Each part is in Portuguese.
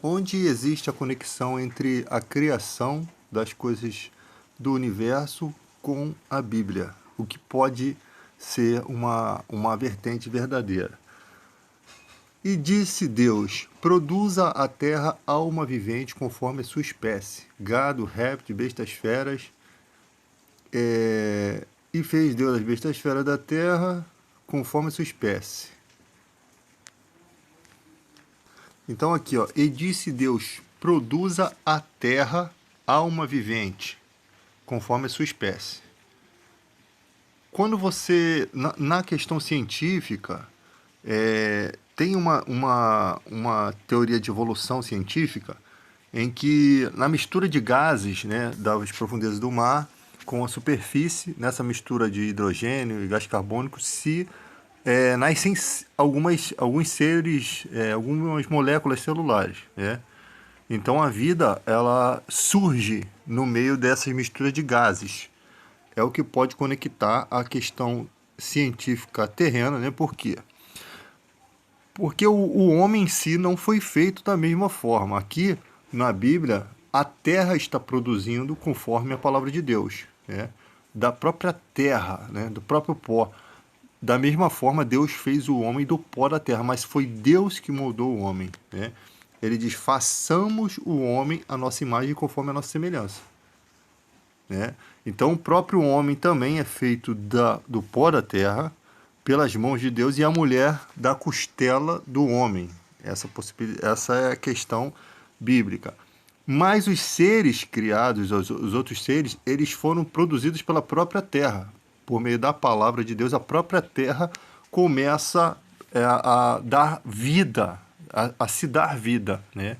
onde existe a conexão entre a criação das coisas do universo com a Bíblia, o que pode ser uma vertente verdadeira. E disse Deus: produza a terra alma vivente conforme a sua espécie, gado, réptil, bestas feras. E fez Deus as bestas feras da terra conforme a sua espécie. Então aqui, ó, e disse Deus: produza a terra alma vivente conforme a sua espécie. Quando você, na questão científica, tem uma teoria de evolução científica em que na mistura de gases, né, das profundezas do mar com a superfície, nessa mistura de hidrogênio e gás carbônico, nascem alguns seres, algumas moléculas celulares, né? Então a vida, ela surge no meio dessas misturas de gases. É o que pode conectar a questão científica terrena, né? Por quê? Porque o homem em si não foi feito da mesma forma. Aqui, na Bíblia, a terra está produzindo conforme a palavra de Deus, né? Da própria terra, né? Do próprio pó. Da mesma forma, Deus fez o homem do pó da terra, mas foi Deus que moldou o homem, né? Ele diz: façamos o homem a nossa imagem conforme a nossa semelhança, né? Então, o próprio homem também é feito do pó da terra, pelas mãos de Deus, e a mulher da costela do homem. Essa é a questão bíblica. Mas os seres criados, os outros seres, eles foram produzidos pela própria terra. Por meio da palavra de Deus, a própria terra começa a dar vida, a se dar vida, né?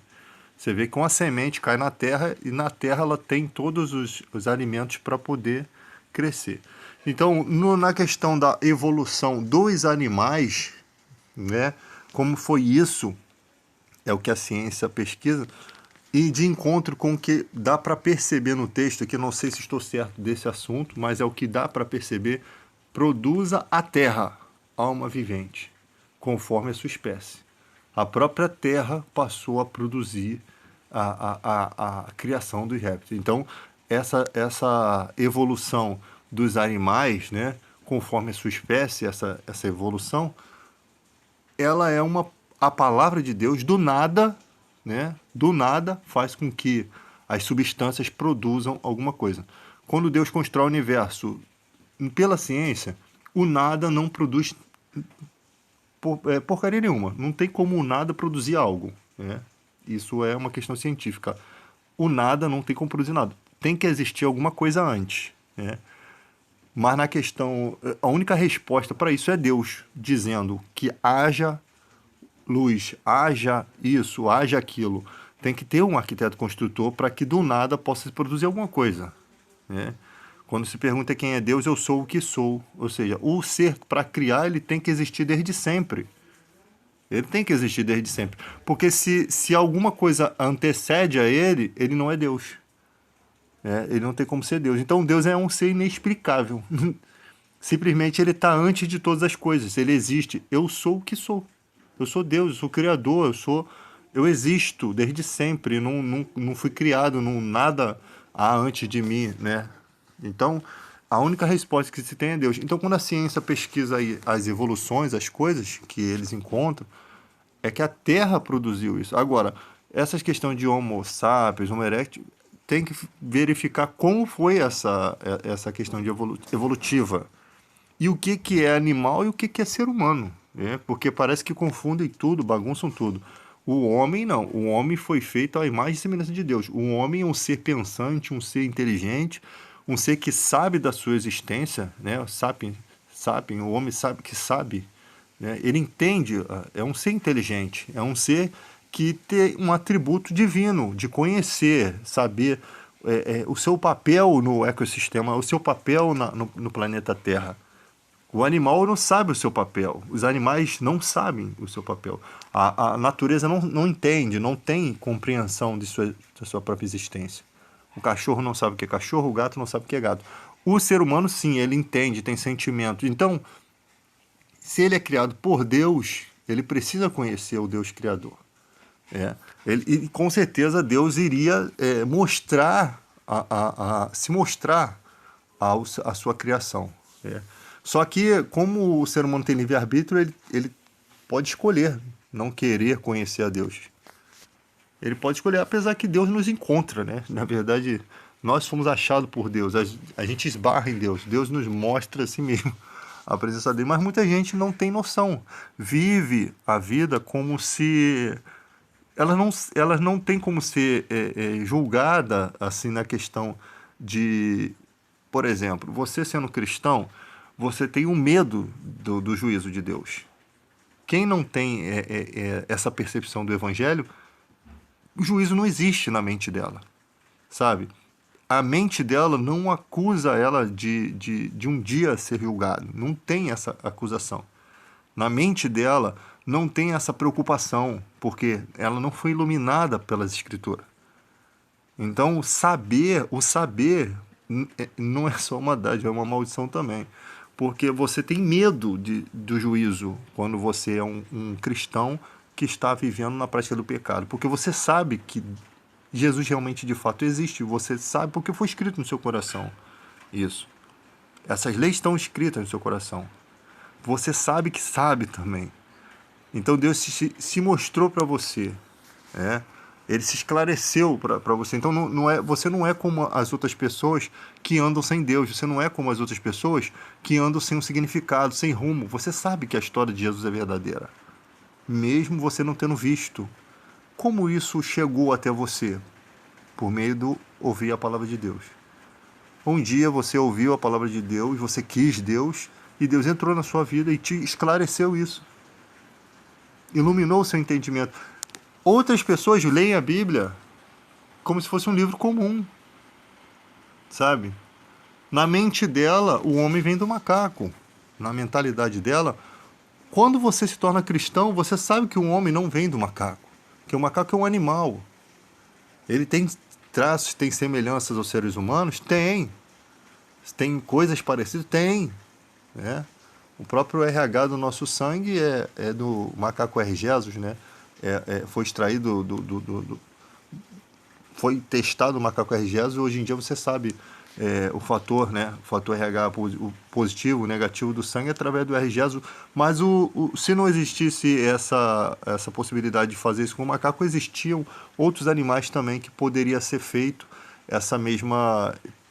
Você vê que com a semente cai na terra e na terra ela tem todos os alimentos para poder crescer. Então, na questão da evolução dos animais, né, como foi isso, é o que a ciência pesquisa, e de encontro com o que dá para perceber no texto, que eu não sei se estou certo desse assunto, mas é o que dá para perceber: produza a terra alma vivente, conforme a sua espécie. A própria terra passou a produzir a criação dos répteis. Então, essa evolução dos animais, né, conforme a sua espécie, essa evolução, ela é a palavra de Deus do nada, né? Do nada faz com que as substâncias produzam alguma coisa. Quando Deus constrói o universo pela ciência, o nada não produz porcaria nenhuma. Não tem como o nada produzir algo, né? Isso é uma questão científica. O nada não tem como produzir nada. Tem que existir alguma coisa antes, né? Mas na questão, a única resposta para isso é Deus dizendo que haja luz, haja isso, haja aquilo. Tem que ter um arquiteto construtor para que do nada possa produzir alguma coisa, né? Quando se pergunta quem é Deus, eu sou o que sou. Ou seja, o ser, para criar, ele tem que existir desde sempre. Ele tem que existir desde sempre. Porque se alguma coisa antecede a ele, ele não é Deus. Ele não tem como ser Deus. Então Deus é um ser inexplicável. Simplesmente ele está antes de todas as coisas. Ele existe. Eu sou o que sou. Eu sou Deus, eu sou Criador, eu existo desde sempre. Não fui criado, nada há antes de mim, né? Então, a única resposta que se tem é Deus. Então, quando a ciência pesquisa aí as evoluções, as coisas que eles encontram, é que a Terra produziu isso. Agora, essas questões de Homo sapiens, Homo erectus, tem que verificar como foi essa questão de evolutiva. E o que é animal e o que é ser humano, né? Porque parece que confundem tudo, bagunçam tudo. O homem não. O homem foi feito à imagem e semelhança de Deus. O homem é um ser pensante, um ser inteligente, um ser que sabe da sua existência, né? O homem sabe que sabe, né? Ele entende, é um ser inteligente, é um ser que tem um atributo divino de conhecer, saber o seu papel no ecossistema, o seu papel no planeta Terra. O animal não sabe o seu papel, os animais não sabem o seu papel. A natureza não entende, não tem compreensão da sua própria existência. O cachorro não sabe o que é cachorro, o gato não sabe o que é gato. O ser humano, sim, ele entende, tem sentimento. Então, se ele é criado por Deus, ele precisa conhecer o Deus Criador. É. E com certeza Deus iria mostrar, se mostrar à sua criação. É. Só que, como o ser humano tem livre-arbítrio, ele pode escolher não querer conhecer a Deus. Ele pode escolher, apesar que Deus nos encontra, né? Na verdade, nós fomos achados por Deus. A gente esbarra em Deus. Deus nos mostra a si mesmo a presença dele. Mas muita gente não tem noção. Vive a vida como se elas não têm como ser julgada assim na questão de, por exemplo, você sendo cristão, você tem um medo do juízo de Deus. Quem não tem essa percepção do evangelho, o juízo não existe na mente dela, sabe? A mente dela não acusa ela de um dia ser julgado, não tem essa acusação. Na mente dela não tem essa preocupação, porque ela não foi iluminada pelas escrituras. Então, o saber não é só uma dádiva, é uma maldição também. Porque você tem medo do juízo quando você é um cristão que está vivendo na prática do pecado. Porque você sabe que Jesus realmente de fato existe. Você sabe porque foi escrito no seu coração isso. Essas leis estão escritas no seu coração. Você sabe que sabe também. Então Deus se mostrou para você. Ele se esclareceu para você. Então você não é como as outras pessoas que andam sem Deus. Você não é como as outras pessoas que andam sem um significado, sem rumo. Você sabe que a história de Jesus é verdadeira, mesmo você não tendo visto. Como isso chegou até você? Por meio do ouvir a palavra de Deus. Um dia você ouviu a palavra de Deus, você quis Deus, e Deus entrou na sua vida e te esclareceu isso. Iluminou o seu entendimento. Outras pessoas leem a Bíblia como se fosse um livro comum, sabe? Na mente dela, o homem vem do macaco. Na mentalidade dela, quando você se torna cristão, você sabe que o homem não vem do macaco. Que o macaco é um animal. Ele tem traços, tem semelhanças aos seres humanos? Tem. Tem coisas parecidas? Tem. Né? O próprio RH do nosso sangue é do macaco R. Jesus, né? Foi extraído foi testado o macaco R. Jesus, e hoje em dia você sabe o fator, né? O fator RH o positivo, o negativo do sangue através do R. Jesus. Mas se não existisse essa possibilidade de fazer isso com o macaco, existiam outros animais também que poderia ser feito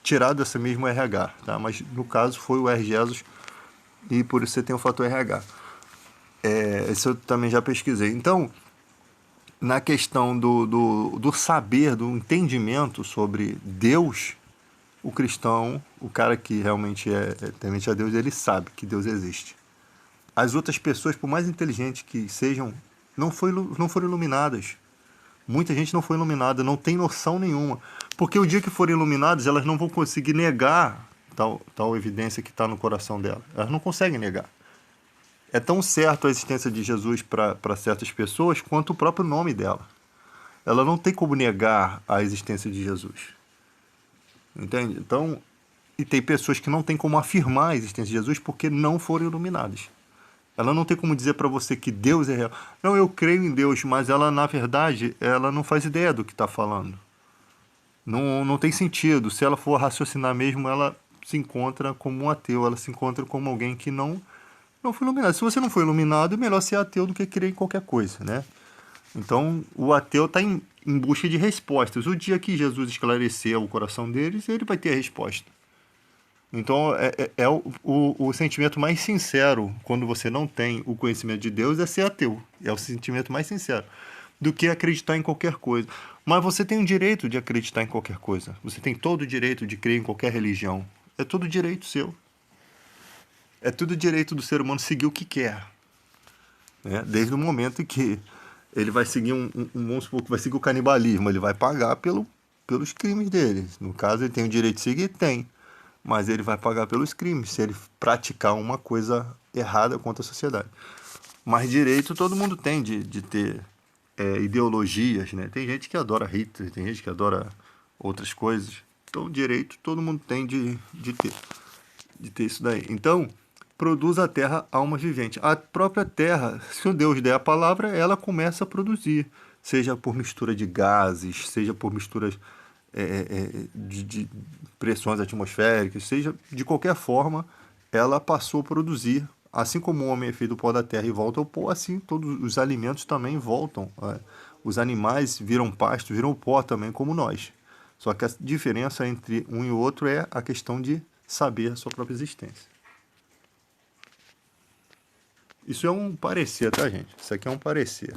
tirado esse mesmo RH, tá? Mas no caso foi o R. Jesus, e por isso você tem o fator RH. Esse eu também já pesquisei. Então, na questão do saber, do entendimento sobre Deus, o cristão, o cara que realmente é temente a Deus, ele sabe que Deus existe. As outras pessoas, por mais inteligentes que sejam, não foram iluminadas. Muita gente não foi iluminada, não tem noção nenhuma. Porque o dia que forem iluminadas, elas não vão conseguir negar tal evidência que está no coração dela. Elas não conseguem negar. É tão certo a existência de Jesus para certas pessoas quanto o próprio nome dela. Ela não tem como negar a existência de Jesus. Entende? Então, e tem pessoas que não tem como afirmar a existência de Jesus porque não foram iluminadas. Ela não tem como dizer para você que Deus é real. Não, eu creio em Deus, mas ela, na verdade, ela não faz ideia do que está falando. Não tem sentido. Se ela for raciocinar mesmo, ela se encontra como um ateu. Ela se encontra como alguém que não foi iluminado. Se você não foi iluminado, é melhor ser ateu do que crer em qualquer coisa, né? Então, o ateu está em busca de respostas. O dia que Jesus esclarecer o coração deles, ele vai ter a resposta. Então, o sentimento mais sincero, quando você não tem o conhecimento de Deus, é ser ateu. É o sentimento mais sincero do que acreditar em qualquer coisa. Mas você tem o direito de acreditar em qualquer coisa. Você tem todo o direito de crer em qualquer religião. É todo direito seu. É tudo direito do ser humano seguir o que quer. Né? Desde o momento em que ele vai seguir vamos supor que vai seguir o canibalismo, ele vai pagar pelos crimes dele. No caso, ele tem o direito de seguir? Tem. Mas ele vai pagar pelos crimes, se ele praticar uma coisa errada contra a sociedade. Mas direito todo mundo tem de ter ideologias, né? Tem gente que adora Hitler, tem gente que adora outras coisas. Então, direito todo mundo tem de ter isso daí. Então, produz a terra alma vivente. A própria terra, se o Deus der a palavra, ela começa a produzir, seja por mistura de gases, seja por misturas de pressões atmosféricas, seja de qualquer forma, ela passou a produzir. Assim como o homem é feito do pó da terra e volta ao pó, assim todos os alimentos também voltam. Os animais viram pasto, viram pó também, como nós. Só que a diferença entre um e o outro é a questão de saber a sua própria existência. Isso é um parecer, tá, gente? Isso aqui é um parecer.